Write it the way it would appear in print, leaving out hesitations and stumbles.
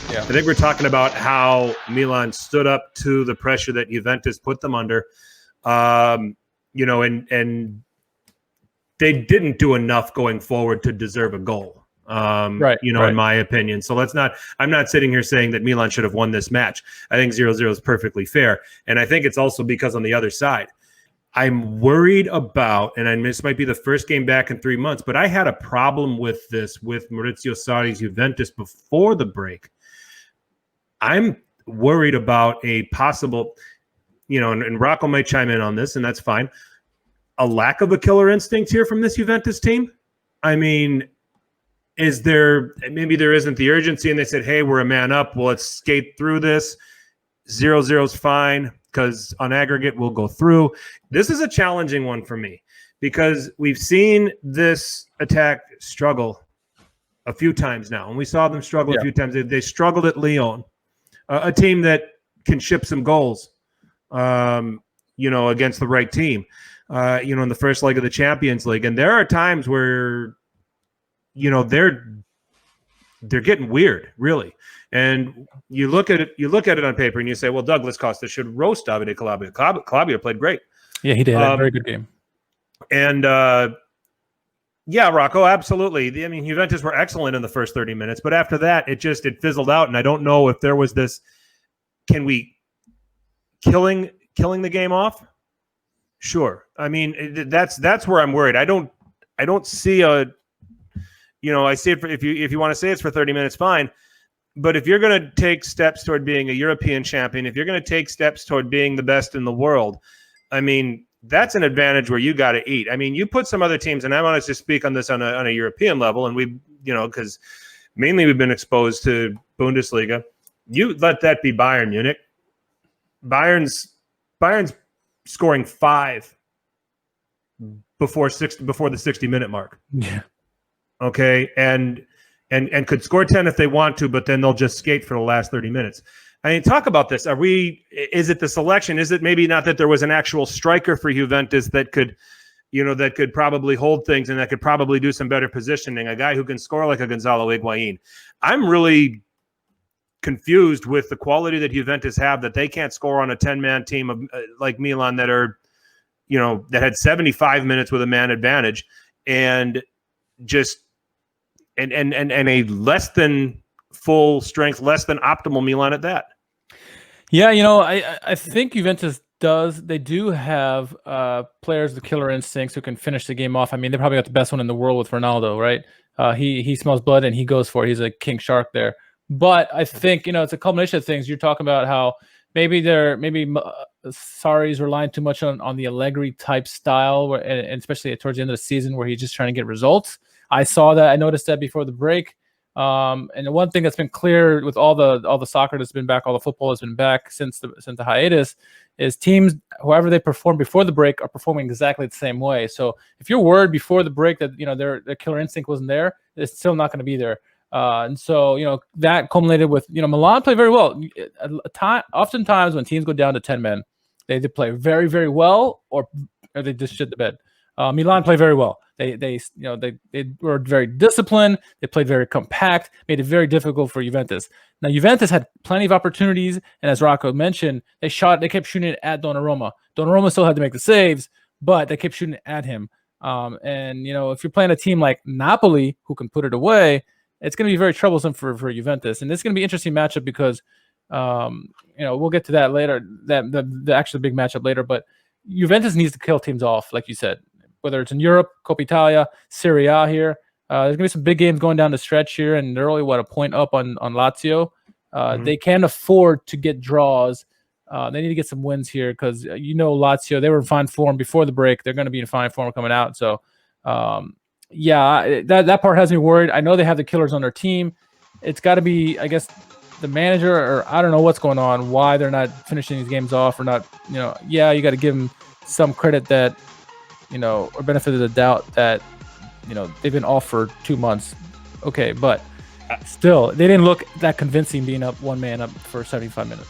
I think we're talking about how Milan stood up to the pressure that Juventus put them under, and they didn't do enough going forward to deserve a goal. In my opinion. So I'm not sitting here saying that Milan should have won this match. I think 0-0 is perfectly fair. And I think it's also because on the other side, I'm worried about, and this might be the first game back in 3 months, but I had a problem with this with Maurizio Sarri's Juventus before the break. I'm worried about a possible, and Rocco might chime in on this, and that's fine, a lack of a killer instinct here from this Juventus team. I mean, maybe there isn't the urgency and they said, hey, we're a man up. Well, let's skate through this. 0-0 is fine because on aggregate we'll go through. This is a challenging one for me because we've seen this attack struggle a few times now. And we saw them struggle a few times. They struggled at Lyon, a team that can ship some goals, against the right team, in the first leg of the Champions League. And there are times where they're getting weird, really. And you look at it on paper and you say, well, Douglas Costa should roast Davide Calabria. Calabria played great. Yeah, he did. A very good game. And Rocco, absolutely. I mean, Juventus were excellent in the first 30 minutes, but after that, it fizzled out. And I don't know if there was this, can we killing the game off? Sure. I mean, that's where I'm worried. I don't see a, I see it if you want to say it's for 30 minutes, fine. But if you're going to take steps toward being a European champion, if you're going to take steps toward being the best in the world, I mean, that's an advantage where you got to eat. I mean, you put some other teams, and I want to just speak on this on a European level, and we, because mainly we've been exposed to Bundesliga. You let that be Bayern Munich. Bayern's scoring 5 before the 60-minute mark. Yeah. Okay, and could score 10 if they want to, but then they'll just skate for the last 30 minutes. I mean, talk about this. Is it the selection? Is it maybe not that there was an actual striker for Juventus that could probably hold things and that could probably do some better positioning, a guy who can score like a Gonzalo Higuain? I'm really confused with the quality that Juventus have, that they can't score on a 10-man team of, like Milan that are, that had 75 minutes with a man advantage and just and a less than full strength, less than optimal Milan at that. Yeah, I think Juventus they do have players with killer instincts who can finish the game off. I mean, they probably got the best one in the world with Ronaldo, right? He smells blood and he goes for it. He's a king shark there. But I think, it's a culmination of things. You're talking about how maybe Sarri's relying too much on the Allegri type style, and especially towards the end of the season where he's just trying to get results. I saw that. I noticed that before the break. And the one thing that's been clear with all the soccer that's been back, all the football that's been back since the hiatus, is teams, however they perform before the break, are performing exactly the same way. So if you're worried before the break that their killer instinct wasn't there, it's still not going to be there. And so that culminated with Milan played very well. Oftentimes when teams go down to 10 men, they either play very, very well or they just shit the bed. Milan played very well. They were very disciplined. They played very compact, made it very difficult for Juventus. Now Juventus had plenty of opportunities, and as Rocco mentioned, they kept shooting it at Donnarumma. Donnarumma still had to make the saves, but they kept shooting at him. And if you're playing a team like Napoli who can put it away, it's going to be very troublesome for Juventus. And it's going to be an interesting matchup because we'll get to that later. The actual big matchup later, but Juventus needs to kill teams off, like you said. Whether it's in Europe, Coppa Italia, Serie A here. There's going to be some big games going down the stretch here, and they're only, a point up on Lazio. They can't afford to get draws. They need to get some wins here because, Lazio, they were in fine form before the break. They're going to be in fine form coming out. So, that part has me worried. I know they have the killers on their team. It's got to be, I guess, the manager, or I don't know what's going on, why they're not finishing these games off or not. You got to give them some credit that, or benefit of the doubt that, they've been off for 2 months. Okay, but still, they didn't look that convincing being up one man up for 75 minutes.